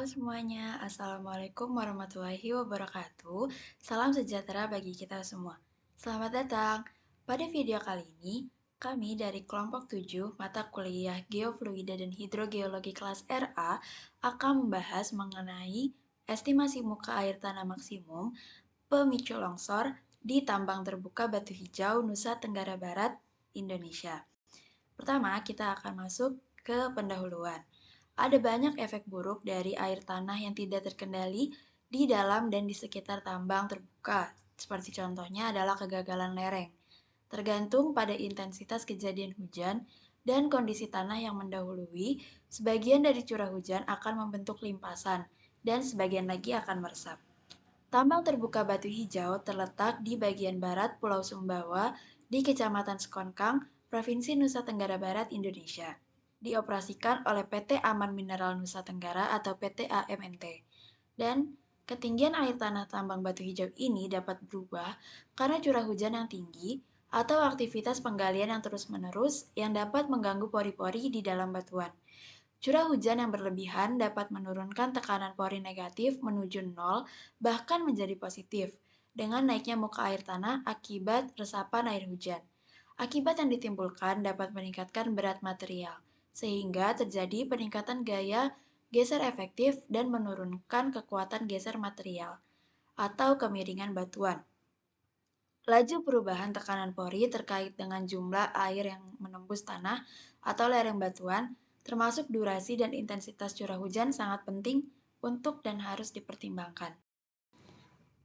semuanya, Assalamualaikum warahmatullahi wabarakatuh. Salam sejahtera bagi kita semua. Selamat datang. Pada video kali ini, kami dari kelompok 7 mata kuliah Geofluida dan Hidrogeologi kelas RA akan membahas mengenai estimasi muka air tanah maksimum pemicu longsor di tambang terbuka Batu Hijau, Nusa Tenggara Barat, Indonesia. Pertama, kita akan masuk ke pendahuluan. Ada banyak efek buruk dari air tanah yang tidak terkendali di dalam dan di sekitar tambang terbuka. Seperti contohnya adalah kegagalan lereng. Tergantung pada intensitas kejadian hujan dan kondisi tanah yang mendahului, sebagian dari curah hujan akan membentuk limpasan dan sebagian lagi akan meresap. Tambang terbuka Batu Hijau terletak di bagian barat Pulau Sumbawa di Kecamatan Sekonkang, Provinsi Nusa Tenggara Barat, Indonesia. Dioperasikan oleh PT Aman Mineral Nusa Tenggara atau PT AMNT. Dan ketinggian air tanah tambang Batu Hijau ini dapat berubah karena curah hujan yang tinggi atau aktivitas penggalian yang terus-menerus yang dapat mengganggu pori-pori di dalam batuan. Curah hujan yang berlebihan dapat menurunkan tekanan pori negatif menuju nol, bahkan menjadi positif, dengan naiknya muka air tanah akibat resapan air hujan. Akibat yang ditimbulkan dapat meningkatkan berat material, sehingga terjadi peningkatan gaya geser efektif dan menurunkan kekuatan geser material, atau kemiringan batuan. Laju perubahan tekanan pori terkait dengan jumlah air yang menembus tanah atau lereng batuan, termasuk durasi dan intensitas curah hujan sangat penting untuk dan harus dipertimbangkan.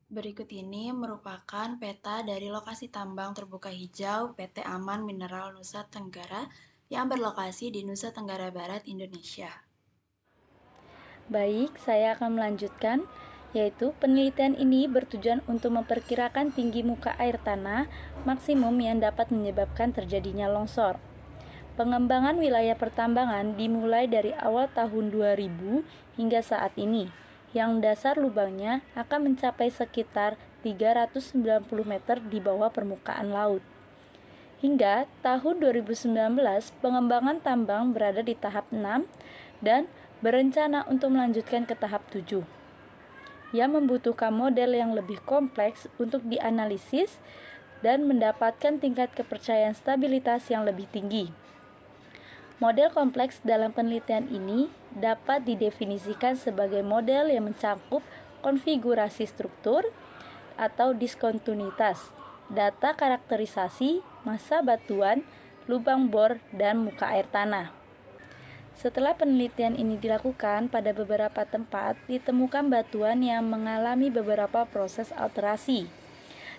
Berikut ini merupakan peta dari lokasi tambang terbuka hijau PT Aman Mineral Nusa Tenggara yang berlokasi di Nusa Tenggara Barat, Indonesia. Baik, saya akan melanjutkan, yaitu penelitian ini bertujuan untuk memperkirakan tinggi muka air tanah maksimum yang dapat menyebabkan terjadinya longsor. Pengembangan wilayah pertambangan dimulai dari awal tahun 2000 hingga saat ini, yang dasar lubangnya akan mencapai sekitar 390 meter di bawah permukaan laut. Hingga tahun 2019, pengembangan tambang berada di tahap 6 dan berencana untuk melanjutkan ke tahap 7, yang membutuhkan model yang lebih kompleks untuk dianalisis dan mendapatkan tingkat kepercayaan stabilitas yang lebih tinggi. Model kompleks dalam penelitian ini dapat didefinisikan sebagai model yang mencakup konfigurasi struktur atau diskontinuitas, data karakterisasi, massa batuan, lubang bor, dan muka air tanah. Setelah penelitian ini dilakukan, pada beberapa tempat ditemukan batuan yang mengalami beberapa proses alterasi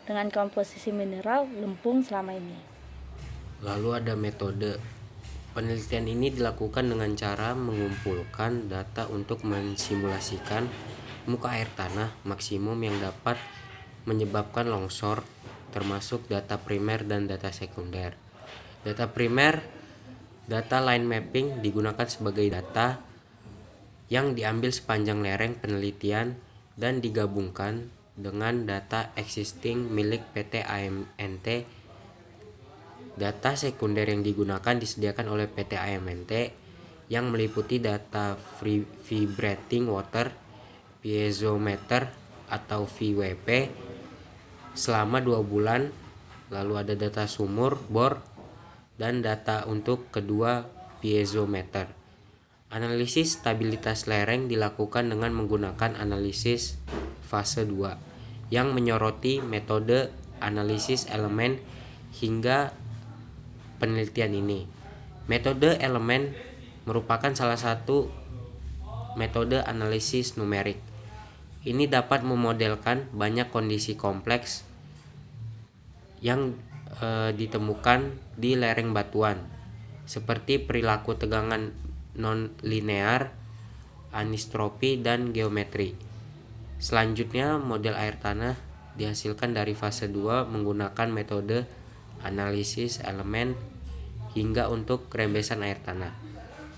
dengan komposisi mineral lempung selama ini. Lalu ada metode. Penelitian ini dilakukan dengan cara mengumpulkan data untuk mensimulasikan muka air tanah maksimum yang dapat menyebabkan longsor, termasuk data primer dan data sekunder. Data primer, data line mapping, digunakan sebagai data yang diambil sepanjang lereng penelitian dan digabungkan dengan data existing milik PT AMNT. Data sekunder yang digunakan disediakan oleh PT AMNT yang meliputi data vibrating water, piezometer atau VWP selama 2 bulan, lalu ada data sumur, bor, dan data untuk kedua piezometer. Analisis stabilitas lereng dilakukan dengan menggunakan analisis fase 2 yang menyoroti metode analisis elemen hingga penelitian ini. Metode elemen merupakan salah satu metode analisis numerik. Ini dapat memodelkan banyak kondisi kompleks yang ditemukan di lereng batuan, seperti perilaku tegangan non-linear, anistropi, dan geometri. Selanjutnya, model air tanah dihasilkan dari fase 2 menggunakan metode analisis elemen hingga untuk rembesan air tanah.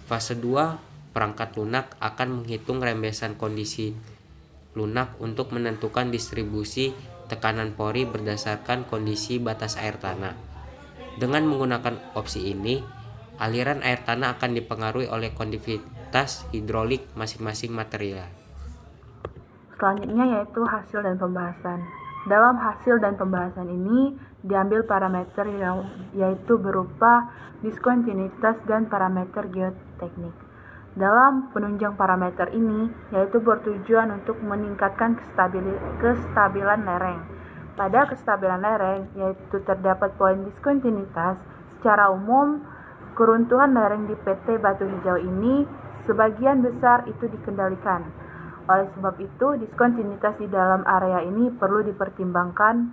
Fase 2, perangkat lunak akan menghitung rembesan kondisi lunak untuk menentukan distribusi tekanan pori berdasarkan kondisi batas air tanah. Dengan menggunakan opsi ini, aliran air tanah akan dipengaruhi oleh batas hidrolik masing-masing material. Selanjutnya yaitu hasil dan pembahasan. Dalam hasil dan pembahasan ini diambil parameter yang yaitu berupa diskontinuitas dan parameter geoteknik. Dalam penunjang parameter ini yaitu bertujuan untuk meningkatkan kestabilan lereng. Pada kestabilan lereng yaitu terdapat poin diskontinuitas. Secara umum, keruntuhan lereng di PT Batu Hijau ini sebagian besar itu dikendalikan. Oleh sebab itu, diskontinuitas di dalam area ini perlu dipertimbangkan.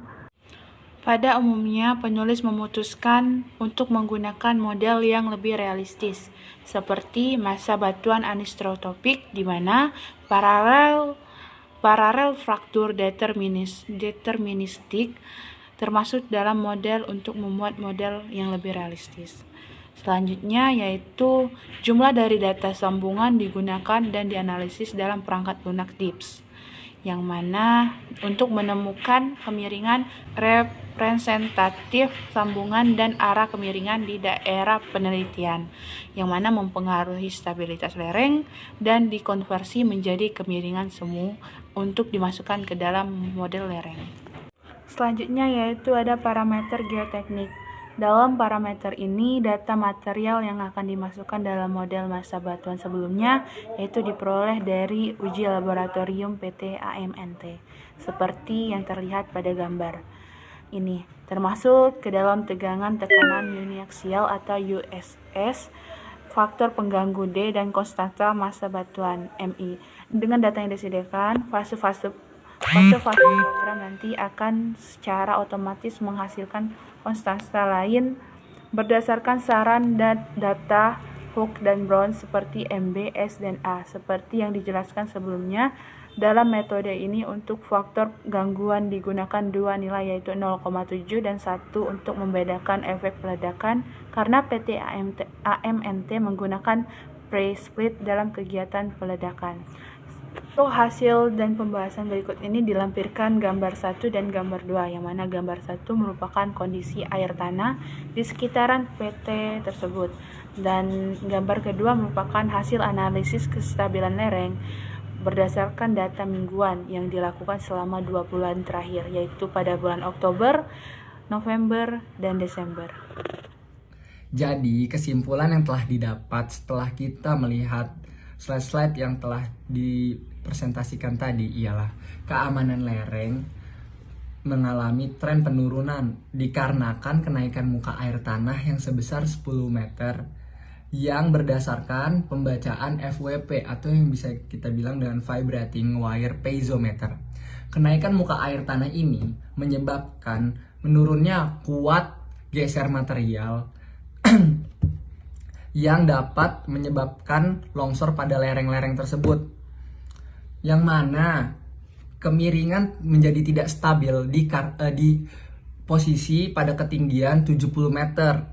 Pada umumnya, penulis memutuskan untuk menggunakan model yang lebih realistis, seperti massa batuan anisotropik, di mana paralel fraktur deterministik termasuk dalam model untuk membuat model yang lebih realistis. Selanjutnya yaitu jumlah dari data sambungan digunakan dan dianalisis dalam perangkat lunak DIPS, yang mana untuk menemukan kemiringan representatif sambungan dan arah kemiringan di daerah penelitian, yang mana mempengaruhi stabilitas lereng dan dikonversi menjadi kemiringan semu untuk dimasukkan ke dalam model lereng. Selanjutnya yaitu ada parameter geoteknik. Dalam parameter ini, data material yang akan dimasukkan dalam model massa batuan sebelumnya yaitu diperoleh dari uji laboratorium PT AMNT, seperti yang terlihat pada gambar ini, termasuk ke dalam tegangan tekanan uniaksial atau USS, faktor pengganggu D, dan konstanta massa batuan MI. Dengan data yang disediakan, fase-fase diagram nanti akan secara otomatis menghasilkan konstanta lain berdasarkan saran dan data Hooke dan Brown seperti MB, S, dan A. Seperti yang dijelaskan sebelumnya, dalam metode ini untuk faktor gangguan digunakan dua nilai yaitu 0,7 dan 1 untuk membedakan efek peledakan karena PT AMNT menggunakan pre-split dalam kegiatan peledakan. Untuk hasil dan pembahasan berikut ini dilampirkan gambar 1 dan gambar 2, yang mana gambar 1 merupakan kondisi air tanah di sekitaran PT tersebut, dan gambar kedua merupakan hasil analisis kestabilan lereng berdasarkan data mingguan yang dilakukan selama 2 bulan terakhir, yaitu pada bulan Oktober, November, dan Desember. Jadi, kesimpulan yang telah didapat setelah kita melihat slide-slide yang telah dipresentasikan tadi ialah keamanan lereng mengalami tren penurunan dikarenakan kenaikan muka air tanah yang sebesar 10 meter yang berdasarkan pembacaan FWP atau yang bisa kita bilang dengan vibrating wire piezometer. Kenaikan muka air tanah ini menyebabkan menurunnya kuat geser material yang dapat menyebabkan longsor pada lereng-lereng tersebut, yang mana kemiringan menjadi tidak stabil di posisi pada ketinggian 70 meter.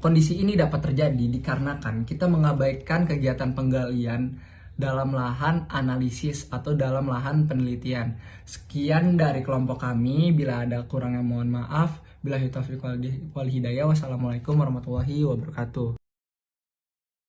Kondisi ini dapat terjadi dikarenakan kita mengabaikan kegiatan penggalian dalam lahan analisis atau dalam lahan penelitian. Sekian dari kelompok kami, bila ada kurangnya mohon maaf. Billahi taufiq wal hidayah. Wassalamualaikum warahmatullahi wabarakatuh.